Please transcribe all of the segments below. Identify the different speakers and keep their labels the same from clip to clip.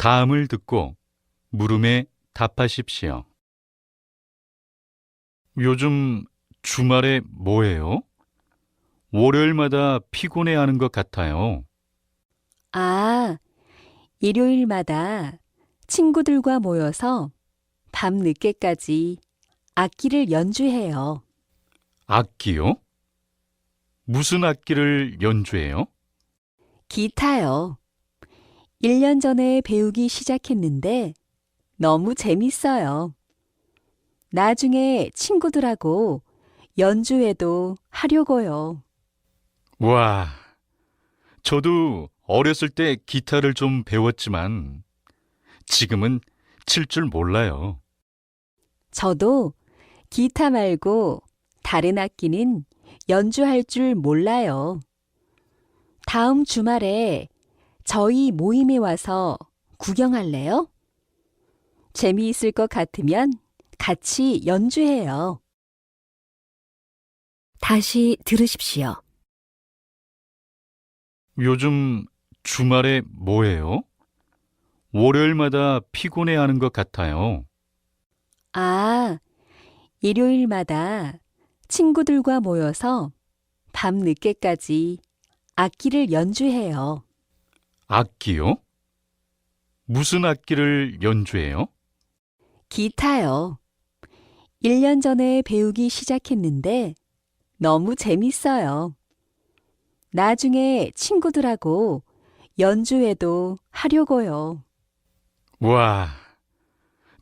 Speaker 1: 다음을 듣고 물음에 답하십시오. 요즘 주말에 뭐 해요? 월요일마다 피곤해하는 것 같아요.
Speaker 2: 아, 일요일마다 친구들과 모여서 밤 늦게까지 악기를 연주해요.
Speaker 1: 악기요? 무슨 악기를 연주해요?
Speaker 2: 기타요. 1년 전에 배우기 시작했는데 너무 재밌어요. 나중에 친구들하고 연주회도 하려고요.
Speaker 1: 와, 저도 어렸을 때 기타를 좀 배웠지만 지금은 칠 줄 몰라요.
Speaker 2: 저도 기타 말고 다른 악기는 연주할 줄 몰라요. 다음 주말에 저희 모임에 와서 구경할래요? 재미있을 것 같으면 같이 연주해요. 다시 들으십시오.
Speaker 1: 요즘 주말에 뭐 해요? 월요일마다 피곤해하는 것 같아요.
Speaker 2: 아, 일요일마다 친구들과 모여서 밤 늦게까지 악기를 연주해요.
Speaker 1: 악기요? 무슨 악기를 연주해요?
Speaker 2: 기타요. 1년 전에 배우기 시작했는데 너무 재밌어요. 나중에 친구들하고 연주회도 하려고요.
Speaker 1: 와,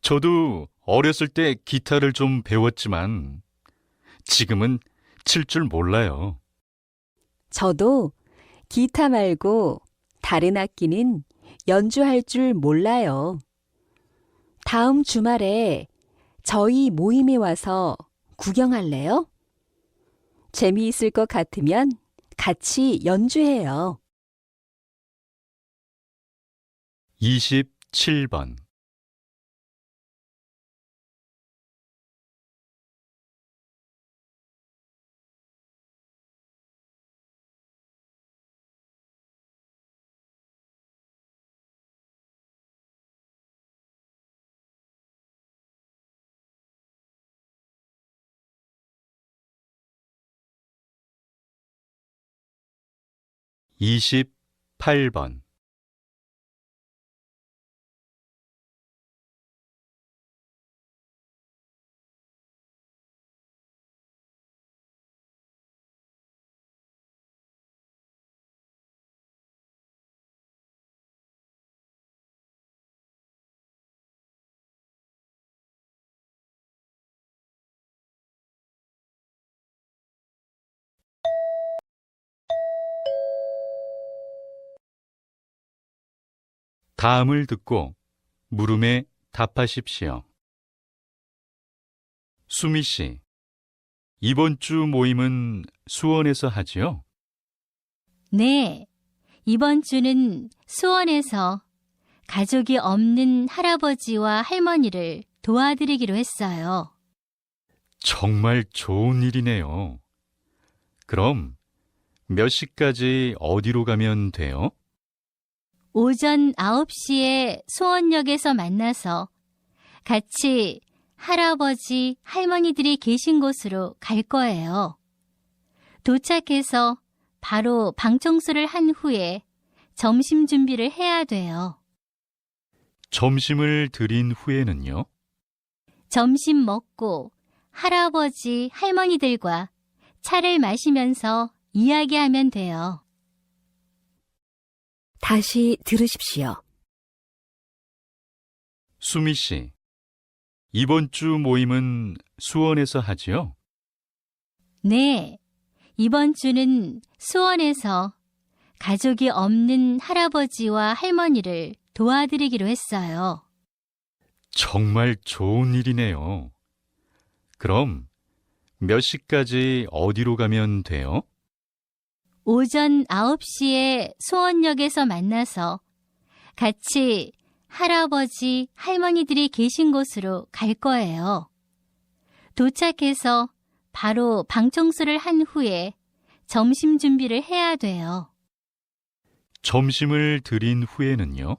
Speaker 1: 저도 어렸을 때 기타를 좀 배웠지만 지금은 칠 줄 몰라요.
Speaker 2: 저도 기타 말고 다른 악기는 연주할 줄 몰라요. 다음 주말에 저희 모임에 와서 구경할래요? 재미있을 것 같으면 같이 연주해요.
Speaker 1: 27번. 이십팔 번. 다음을 듣고 물음에 답하십시오. 수미 씨, 이번 주 모임은 수원에서 하지요?
Speaker 3: 네, 이번 주는 수원에서 가족이 없는 할아버지와 할머니를 도와드리기로 했어요.
Speaker 1: 정말 좋은 일이네요. 그럼 몇 시까지 어디로 가면 돼요?
Speaker 3: 오전 9시에 수원역에서 만나서 같이 할아버지, 할머니들이 계신 곳으로 갈 거예요. 도착해서 바로 방 청소를 한 후에 점심 준비를 해야 돼요.
Speaker 1: 점심을 드린 후에는요?
Speaker 3: 점심 먹고 할아버지, 할머니들과 차를 마시면서 이야기하면 돼요.
Speaker 2: 다시 들으십시오.
Speaker 1: 수미 씨, 이번 주 모임은 수원에서 하지요?
Speaker 3: 네, 이번 주는 수원에서 가족이 없는 할아버지와 할머니를 도와드리기로 했어요.
Speaker 1: 정말 좋은 일이네요. 그럼 몇 시까지 어디로 가면 돼요?
Speaker 3: 오전 9시에 수원역에서 만나서 같이 할아버지, 할머니들이 계신 곳으로 갈 거예요. 도착해서 바로 방 청소를 한 후에 점심 준비를 해야 돼요.
Speaker 1: 점심을 드린 후에는요?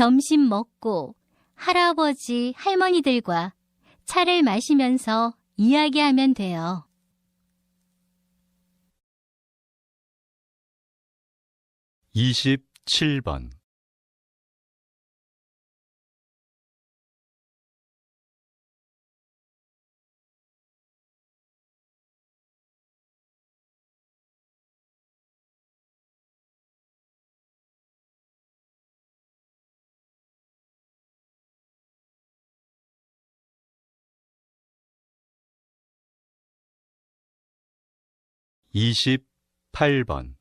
Speaker 3: 점심 먹고 할아버지, 할머니들과 차를 마시면서 이야기하면 돼요.
Speaker 1: 27번. 이십팔 번.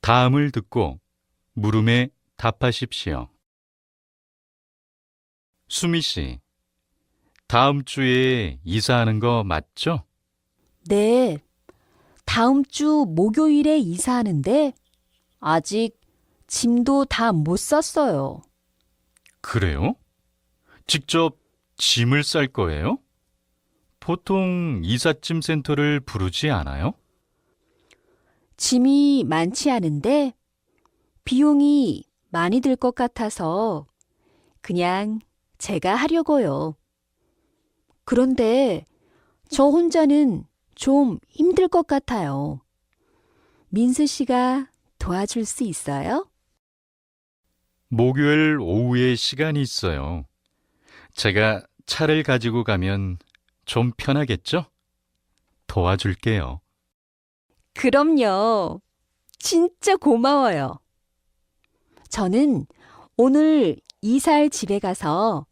Speaker 1: 다음을 듣고 물음에 답하십시오. 수미 씨, 다음 주에 이사하는 거 맞죠?
Speaker 2: 네. 다음 주 목요일에 이사하는데 아직 짐도 다 못 쌌어요.
Speaker 1: 그래요? 직접 짐을 쌀 거예요? 보통 이삿짐 센터를 부르지 않아요?
Speaker 2: 짐이 많지 않은데 비용이 많이 들 것 같아서 그냥 제가 하려고요. 그런데 저 혼자는 좀 힘들 것 같아요. 민수 씨가 도와줄 수 있어요?
Speaker 1: 목요일 오후에 시간이 있어요. 제가 차를 가지고 가면 좀 편하겠죠? 도와줄게요.
Speaker 2: 그럼요. 진짜 고마워요. 저는 오늘 이사할 집에 가서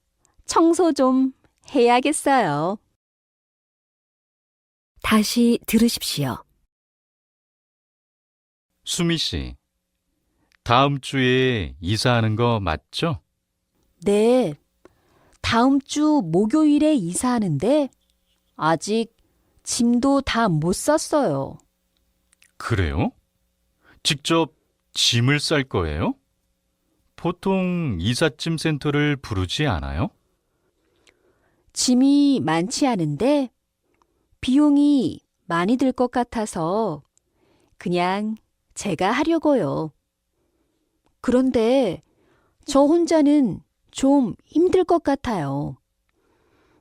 Speaker 2: 청소 좀 해야겠어요. 다시 들으십시오.
Speaker 1: 수미 씨, 다음 주에 이사하는 거 맞죠?
Speaker 2: 네. 다음 주 목요일에 이사하는데 아직 짐도 다 못 쌌어요.
Speaker 1: 그래요? 직접 짐을 쌀 거예요? 보통 이삿짐 센터를 부르지 않아요?
Speaker 2: 짐이 많지 않은데 비용이 많이 들 것 같아서 그냥 제가 하려고요. 그런데 저 혼자는 좀 힘들 것 같아요.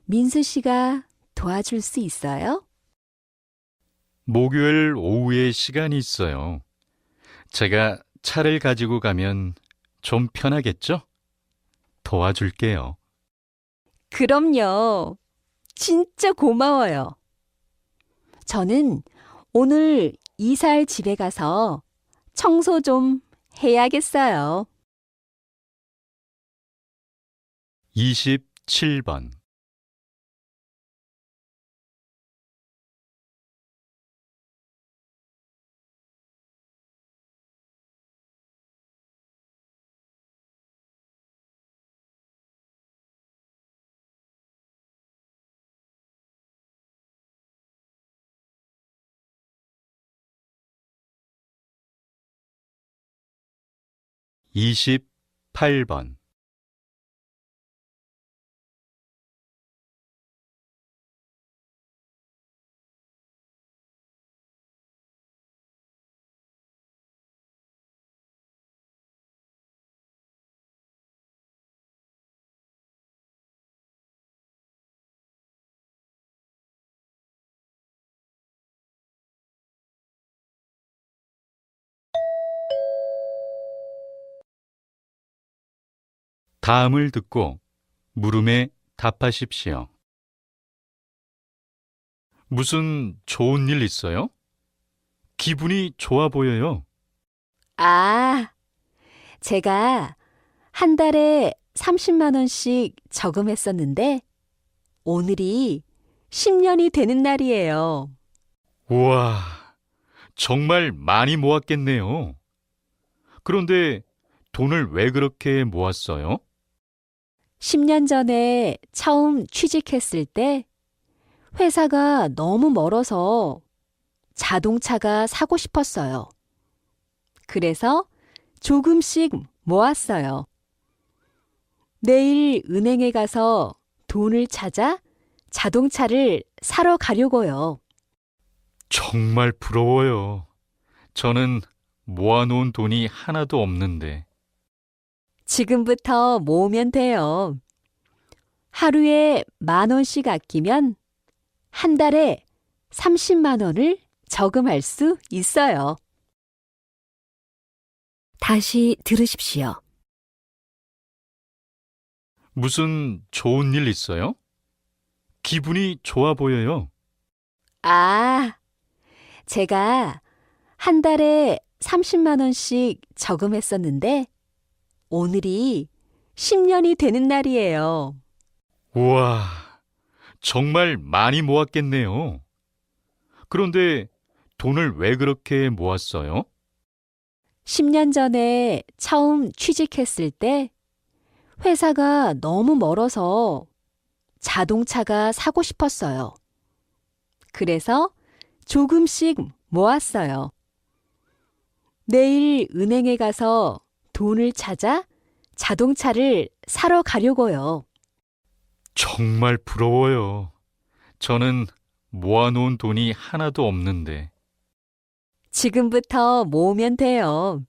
Speaker 2: 민수 씨가 도와줄 수 있어요?
Speaker 1: 목요일 오후에 시간이 있어요. 제가 차를 가지고 가면 좀 편하겠죠? 도와줄게요.
Speaker 2: 그럼요. 진짜 고마워요. 저는 오늘 이사할 집에 가서 청소 좀 해야겠어요.
Speaker 1: 27번. 이십팔 번. 다음을 듣고 물음에 답하십시오. 무슨 좋은 일 있어요? 기분이 좋아 보여요.
Speaker 2: 아, 제가 한 달에 30만 원씩 저금했었는데 오늘이 10년이 되는 날이에요.
Speaker 1: 우와, 정말 많이 모았겠네요. 그런데 돈을 왜 그렇게 모았어요?
Speaker 2: 10년 전에 처음 취직했을 때 회사가 너무 멀어서 자동차가 사고 싶었어요. 그래서 조금씩 모았어요. 내일 은행에 가서 돈을 찾아 자동차를 사러 가려고요.
Speaker 1: 정말 부러워요. 저는 모아놓은 돈이 하나도 없는데.
Speaker 2: 지금부터 모으면 돼요. 하루에 10,000원씩 아끼면 한 달에 30만 원을 저금할 수 있어요. 다시 들으십시오.
Speaker 1: 무슨 좋은 일 있어요? 기분이 좋아 보여요.
Speaker 2: 아, 제가 한 달에 30만 원씩 저금했었는데 오늘이 10년이 되는 날이에요.
Speaker 1: 우와, 정말 많이 모았겠네요. 그런데 돈을 왜 그렇게 모았어요?
Speaker 2: 10년 전에 처음 취직했을 때 회사가 너무 멀어서 자동차가 사고 싶었어요. 그래서 조금씩 모았어요. 내일 은행에 가서 돈을 찾아 자동차를 사러 가려고요.
Speaker 1: 정말 부러워요. 저는 모아놓은 돈이 하나도 없는데.
Speaker 2: 지금부터 모으면 돼요.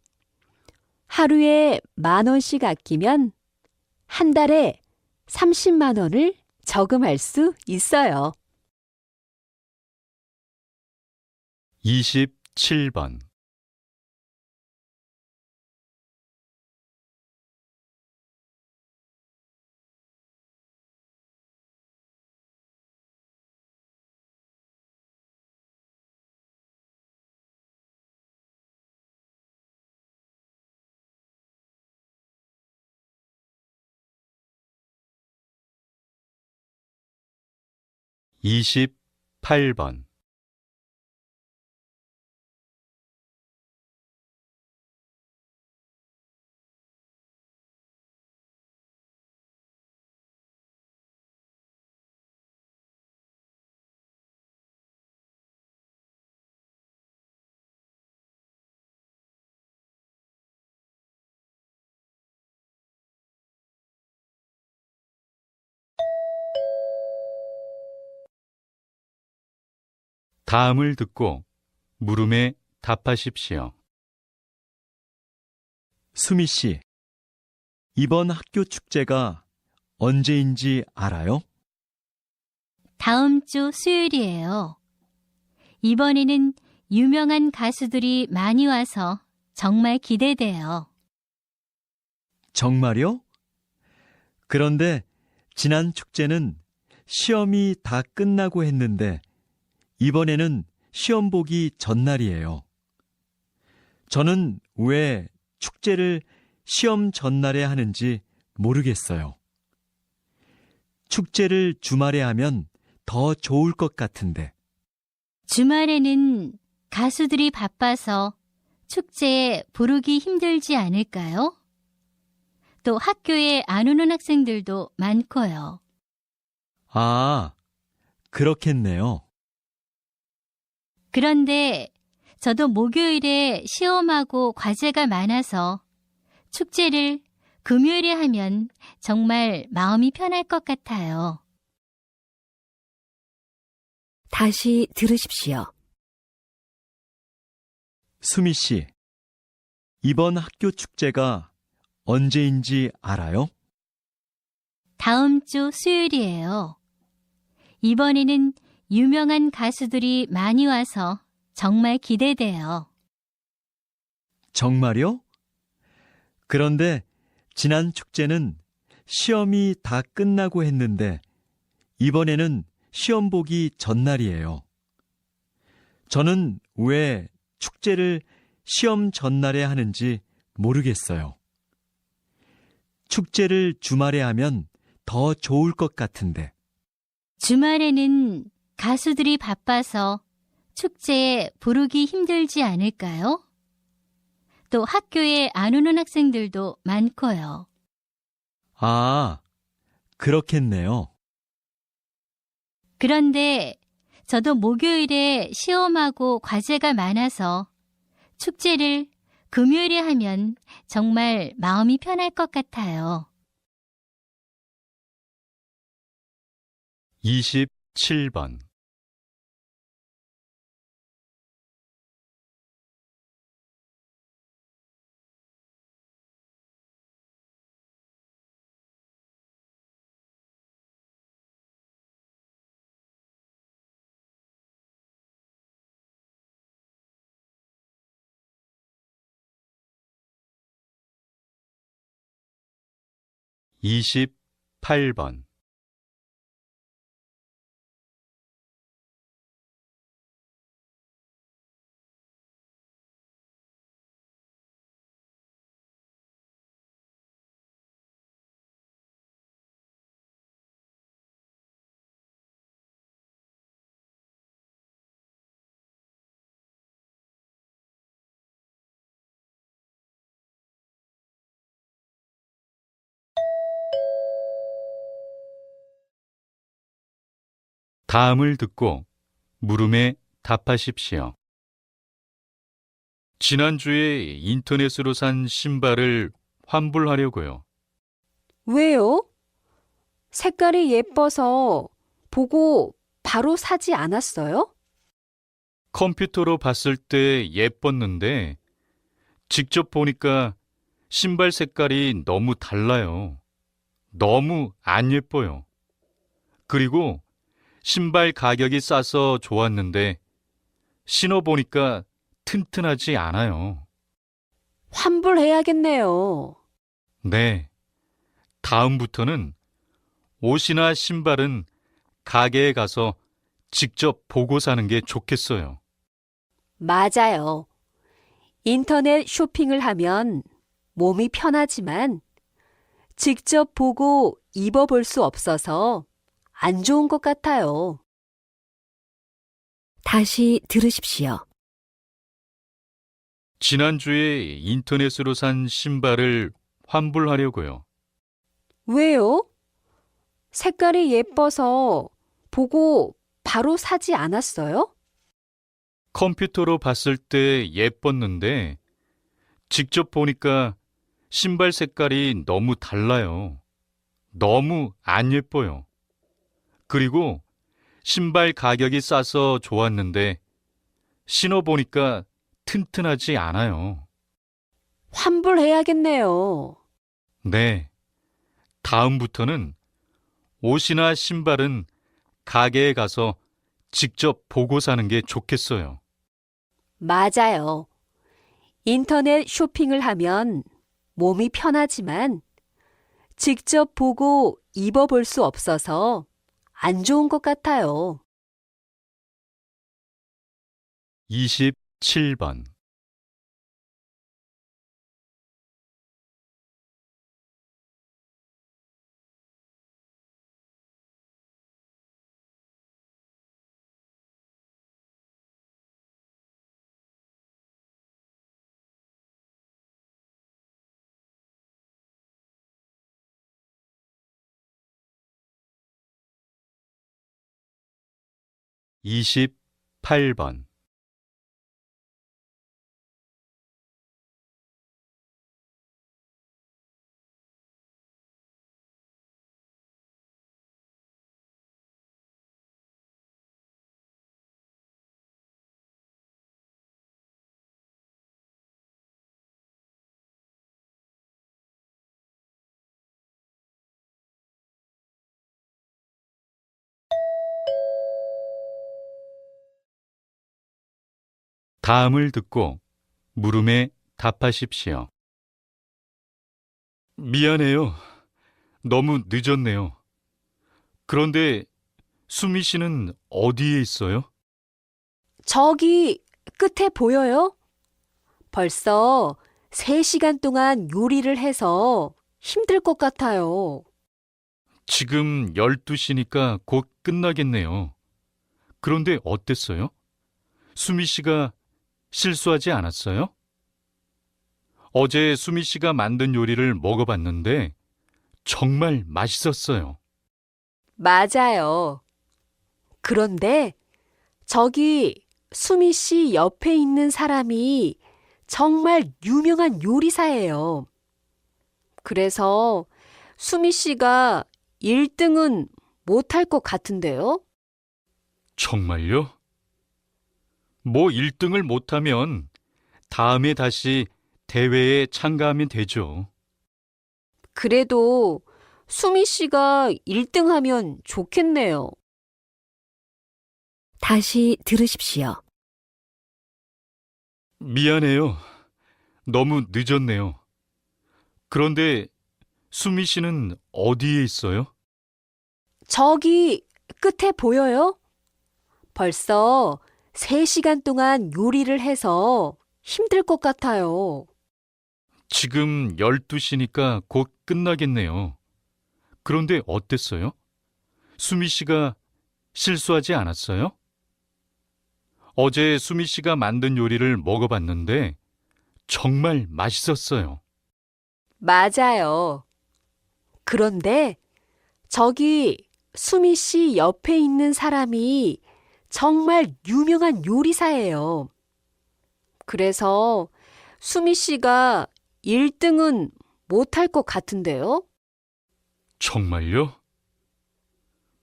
Speaker 2: 하루에 10,000원씩 아끼면 한 달에 30만 원을 저금할 수 있어요.
Speaker 1: 27번. 이십팔 번. 다음을 듣고 물음에 답하십시오.
Speaker 4: 수미 씨, 이번 학교 축제가 언제인지 알아요?
Speaker 3: 다음 주 수요일이에요. 이번에는 유명한 가수들이 많이 와서 정말 기대돼요.
Speaker 4: 정말요? 그런데 지난 축제는 시험이 다 끝나고 했는데 이번에는 시험 보기 전날이에요. 저는 왜 축제를 시험 전날에 하는지 모르겠어요. 축제를 주말에 하면 더 좋을 것 같은데.
Speaker 3: 주말에는 가수들이 바빠서 축제에 부르기 힘들지 않을까요? 또 학교에 안 오는 학생들도 많고요.
Speaker 4: 아, 그렇겠네요.
Speaker 3: 그런데 저도 목요일에 시험하고 과제가 많아서 축제를 금요일에 하면 정말 마음이 편할 것 같아요.
Speaker 2: 다시 들으십시오.
Speaker 4: 수미 씨, 이번 학교 축제가 언제인지 알아요?
Speaker 3: 다음 주 수요일이에요. 이번에는 유명한 가수들이 많이 와서 정말 기대돼요.
Speaker 4: 정말요? 그런데 지난 축제는 시험이 다 끝나고 했는데 이번에는 시험 보기 전날이에요. 저는 왜 축제를 시험 전날에 하는지 모르겠어요. 축제를 주말에 하면 더 좋을 것 같은데.
Speaker 3: 주말에는 가수들이 바빠서 축제에 부르기 힘들지 않을까요? 또 학교에 안 오는 학생들도 많고요.
Speaker 4: 아, 그렇겠네요.
Speaker 3: 그런데 저도 목요일에 시험하고 과제가 많아서 축제를 금요일에 하면 정말 마음이 편할 것 같아요.
Speaker 1: 27번. 이십팔 번. 다음을 듣고 물음에 답하십시오. 지난주에 인터넷으로 산 신발을 환불하려고요.
Speaker 2: 왜요? 색깔이 예뻐서 보고 바로 사지 않았어요?
Speaker 1: 컴퓨터로 봤을 때 예뻤는데 직접 보니까 신발 색깔이 너무 달라요. 너무 안 예뻐요. 그리고 신발 가격이 싸서 좋았는데 신어보니까 튼튼하지 않아요.
Speaker 2: 환불해야겠네요.
Speaker 1: 네, 다음부터는 옷이나 신발은 가게에 가서 직접 보고 사는 게 좋겠어요.
Speaker 2: 맞아요. 인터넷 쇼핑을 하면 몸이 편하지만 직접 보고 입어볼 수 없어서 안 좋은 것 같아요. 다시 들으십시오.
Speaker 1: 지난주에 인터넷으로 산 신발을 환불하려고요.
Speaker 2: 왜요? 색깔이 예뻐서 보고 바로 사지 않았어요?
Speaker 1: 컴퓨터로 봤을 때 예뻤는데 직접 보니까 신발 색깔이 너무 달라요. 너무 안 예뻐요. 그리고 신발 가격이 싸서 좋았는데 신어보니까 튼튼하지 않아요.
Speaker 2: 환불해야겠네요.
Speaker 1: 네, 다음부터는 옷이나 신발은 가게에 가서 직접 보고 사는 게 좋겠어요.
Speaker 2: 맞아요. 인터넷 쇼핑을 하면 몸이 편하지만 직접 보고 입어볼 수 없어서 안 좋은 것 같아요.
Speaker 1: 27번. 이십팔 번. 다음을 듣고 물음에 답하십시오. 미안해요. 너무 늦었네요. 그런데 수미 씨는 어디에 있어요?
Speaker 2: 저기 끝에 보여요? 벌써 3시간 동안 요리를 해서 힘들 것 같아요.
Speaker 1: 지금 12시니까 곧 끝나겠네요. 그런데 어땠어요? 수미 씨가 실수하지 않았어요? 어제 수미 씨가 만든 요리를 먹어봤는데 정말 맛있었어요.
Speaker 2: 맞아요. 그런데 저기 수미 씨 옆에 있는 사람이 정말 유명한 요리사예요. 그래서 수미 씨가 1등은 못할 것 같은데요?
Speaker 1: 정말요? 뭐 1등을 못하면 다음에 다시 대회에 참가하면 되죠.
Speaker 2: 그래도 수미 씨가 1등 하면 좋겠네요. 다시 들으십시오.
Speaker 1: 미안해요. 너무 늦었네요. 그런데 수미 씨는 어디에 있어요?
Speaker 2: 저기 끝에 보여요? 벌써 3시간 동안 요리를 해서 힘들 것 같아요.
Speaker 1: 지금 12시니까 곧 끝나겠네요. 그런데 어땠어요? 수미 씨가 실수하지 않았어요? 어제 수미 씨가 만든 요리를 먹어봤는데 정말 맛있었어요.
Speaker 2: 맞아요. 그런데 저기 수미 씨 옆에 있는 사람이 정말 유명한 요리사예요. 그래서 수미 씨가 1등은 못할 것 같은데요?
Speaker 1: 정말요?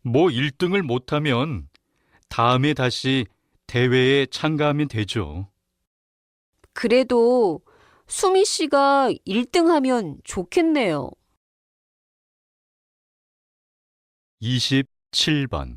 Speaker 1: 뭐 1등을 못하면 다음에 다시 대회에 참가하면 되죠.
Speaker 2: 그래도 수미 씨가 1등 하면 좋겠네요.
Speaker 1: 27번.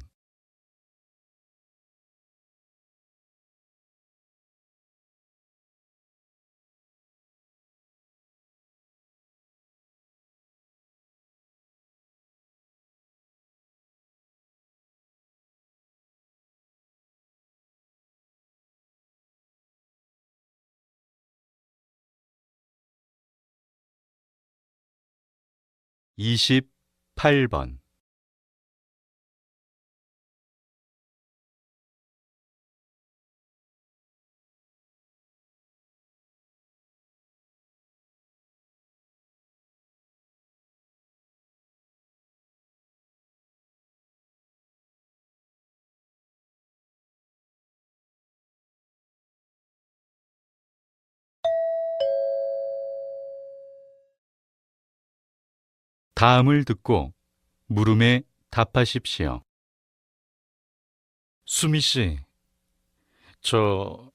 Speaker 1: 이십팔 번. 다음을 듣고 물음에 답하십시오. 수미 씨, 저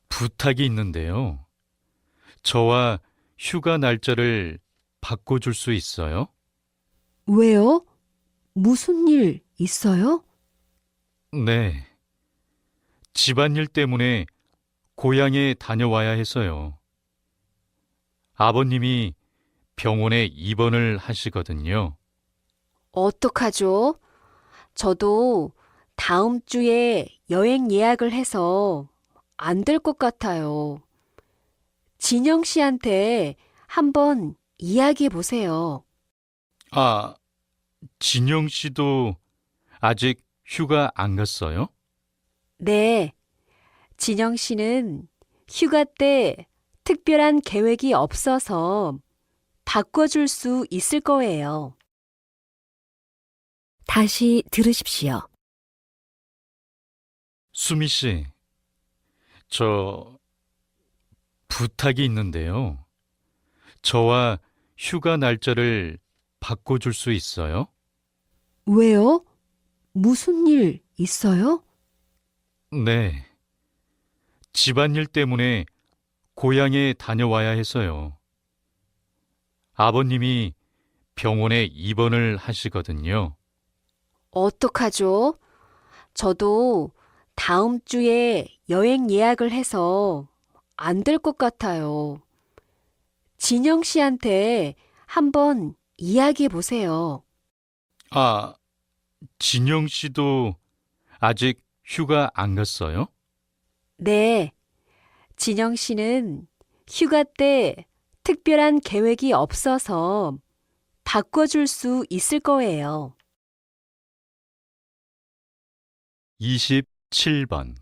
Speaker 1: 부탁이 있는데요. 저와 휴가 날짜를 바꿔줄 수 있어요?
Speaker 2: 왜요? 무슨 일 있어요?
Speaker 1: 네. 집안일 때문에 고향에 다녀와야 해서요. 아버님이 병원에 입원을 하시거든요.
Speaker 2: 어떡하죠? 저도 다음 주에 여행 예약을 해서 안 될 것 같아요. 진영 씨한테 한번 이야기해 보세요.
Speaker 1: 아, 진영 씨도 아직 휴가 안 갔어요?
Speaker 2: 네, 진영 씨는 휴가 때 특별한 계획이 없어서 바꿔줄 수 있을 거예요. 다시 들으십시오.
Speaker 1: 수미 씨, 저 부탁이 있는데요. 저와 휴가 날짜를 바꿔줄 수 있어요?
Speaker 2: 왜요? 무슨 일 있어요?
Speaker 1: 네. 집안일 때문에 고향에 다녀와야 해서요. 아버님이 병원에 입원을 하시거든요.
Speaker 2: 어떡하죠? 저도 다음 주에 여행 예약을 해서 안 될 것 같아요. 진영 씨한테 한번 이야기해 보세요.
Speaker 1: 아, 진영 씨도 아직 휴가 안 갔어요?
Speaker 2: 네, 진영 씨는 휴가 때 특별한 계획이 없어서 바꿔줄 수 있을 거예요.
Speaker 1: 27번.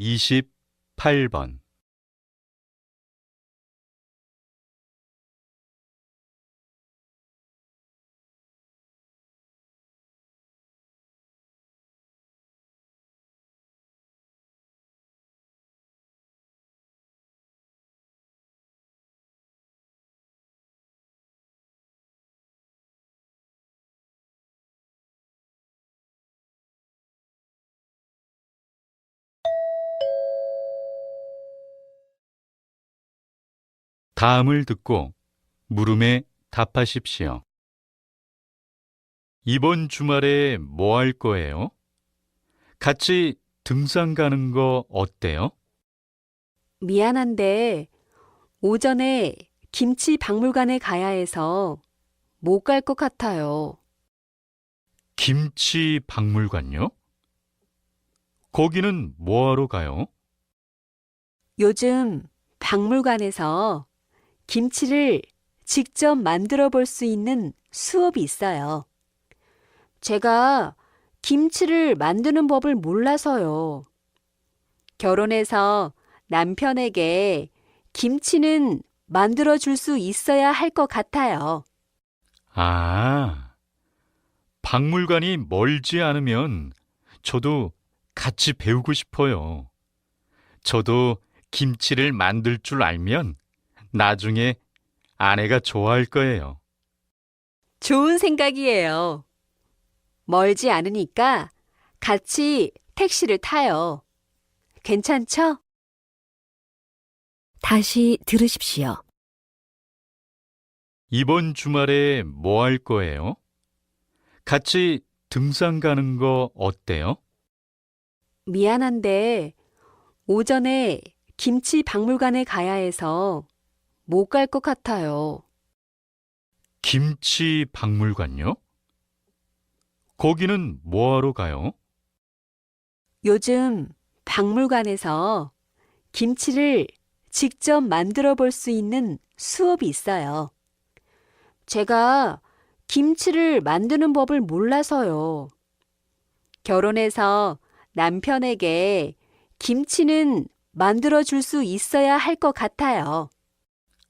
Speaker 1: 28번. 다음을 듣고 물음에 답하십시오. 이번 주말에 뭐 할 거예요? 같이 등산 가는 거 어때요?
Speaker 2: 미안한데 오전에 김치 박물관에 가야 해서 못 갈 것 같아요.
Speaker 1: 김치 박물관요? 거기는 뭐하러 가요?
Speaker 2: 요즘 박물관에서 김치를 직접 만들어 볼 수 있는 수업이 있어요. 제가 김치를 만드는 법을 몰라서요. 결혼해서 남편에게 김치는 만들어 줄 수 있어야 할 것 같아요.
Speaker 1: 아, 박물관이 멀지 않으면 저도 같이 배우고 싶어요. 저도 김치를 만들 줄 알면 나중에 아내가 좋아할 거예요.
Speaker 2: 좋은 생각이에요. 멀지 않으니까 같이 택시를 타요. 괜찮죠? 다시 들으십시오.
Speaker 1: 이번 주말에 뭐 할 거예요? 같이 등산 가는 거 어때요?
Speaker 2: 미안한데 오전에 김치 박물관에 가야 해서 못 갈 것 같아요.
Speaker 1: 김치 박물관요? 거기는 뭐하러 가요?
Speaker 2: 요즘 박물관에서 김치를 직접 만들어 볼 수 있는 수업이 있어요. 제가 김치를 만드는 법을 몰라서요. 결혼해서 남편에게 김치는 만들어 줄 수 있어야 할 것 같아요.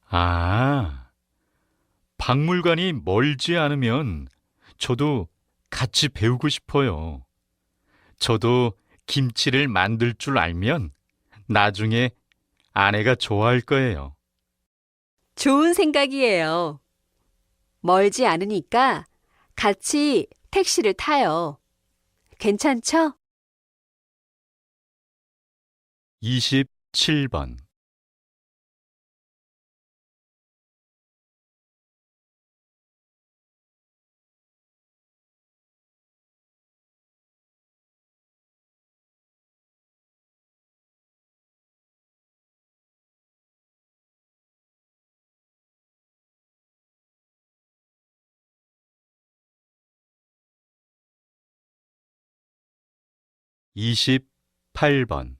Speaker 1: 아, 박물관이 멀지 않으면 저도 같이 배우고 싶어요. 저도 김치를 만들 줄 알면 나중에 아내가 좋아할 거예요.
Speaker 2: 좋은 생각이에요. 멀지 않으니까 같이 택시를 타요. 괜찮죠?
Speaker 1: 27번. 이십팔 번.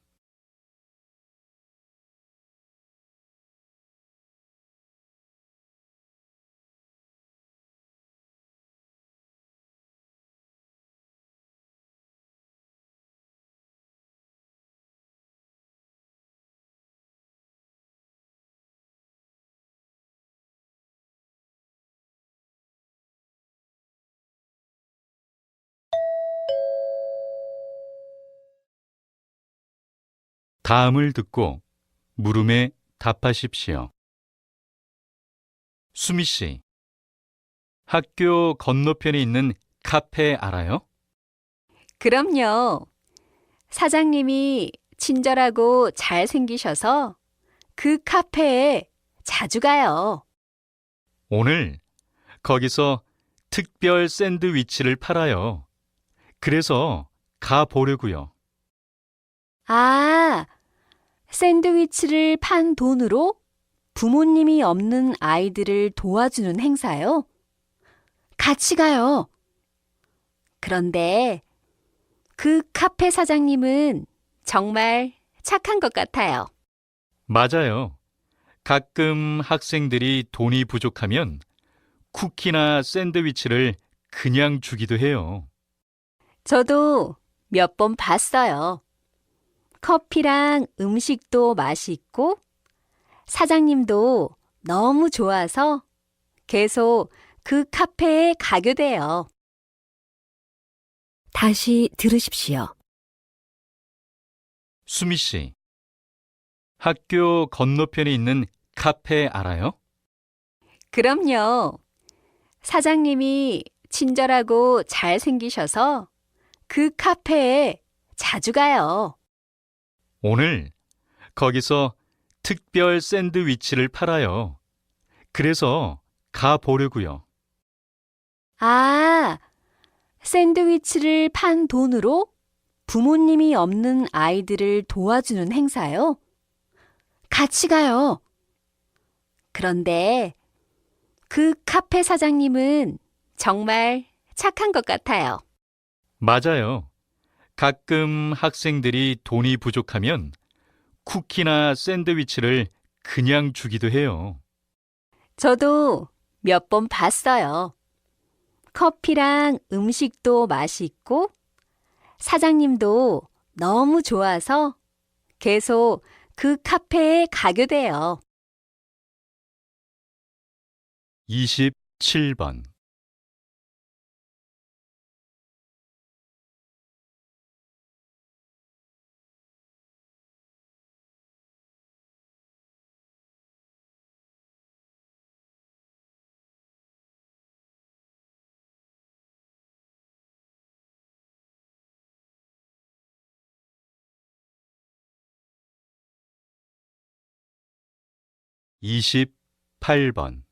Speaker 1: 다음을 듣고 물음에 답하십시오. 수미 씨, 학교 건너편에 있는 카페 알아요?
Speaker 2: 그럼요. 사장님이 친절하고 잘생기셔서 그 카페에 자주 가요.
Speaker 1: 오늘 거기서 특별 샌드위치를 팔아요. 그래서 가 보려고요.
Speaker 2: 아, 샌드위치를 판 돈으로 부모님이 없는 아이들을 도와주는 행사요? 같이 가요. 그런데 그 카페 사장님은 정말 착한 것 같아요.
Speaker 1: 맞아요. 가끔 학생들이 돈이 부족하면 쿠키나 샌드위치를 그냥 주기도 해요.
Speaker 2: 저도 몇 번 봤어요. 커피랑 음식도 맛있고 사장님도 너무 좋아서 계속 그 카페에 가게 돼요. 다시 들으십시오.
Speaker 1: 수미 씨, 학교 건너편에 있는 카페 알아요?
Speaker 2: 그럼요. 사장님이 친절하고 잘생기셔서 그 카페에 자주 가요.
Speaker 1: 오늘 거기서 특별 샌드위치를 팔아요. 그래서 가보려고요.
Speaker 2: 아, 샌드위치를 판 돈으로 부모님이 없는 아이들을 도와주는 행사요? 같이 가요. 그런데 그 카페 사장님은 정말 착한 것 같아요.
Speaker 1: 맞아요. 가끔 학생들이 돈이 부족하면 쿠키나 샌드위치를 그냥 주기도 해요.
Speaker 2: 저도 몇 번 봤어요. 커피랑 음식도 맛있고 사장님도 너무 좋아서 계속 그 카페에 가게 돼요.
Speaker 1: 27번. (28번)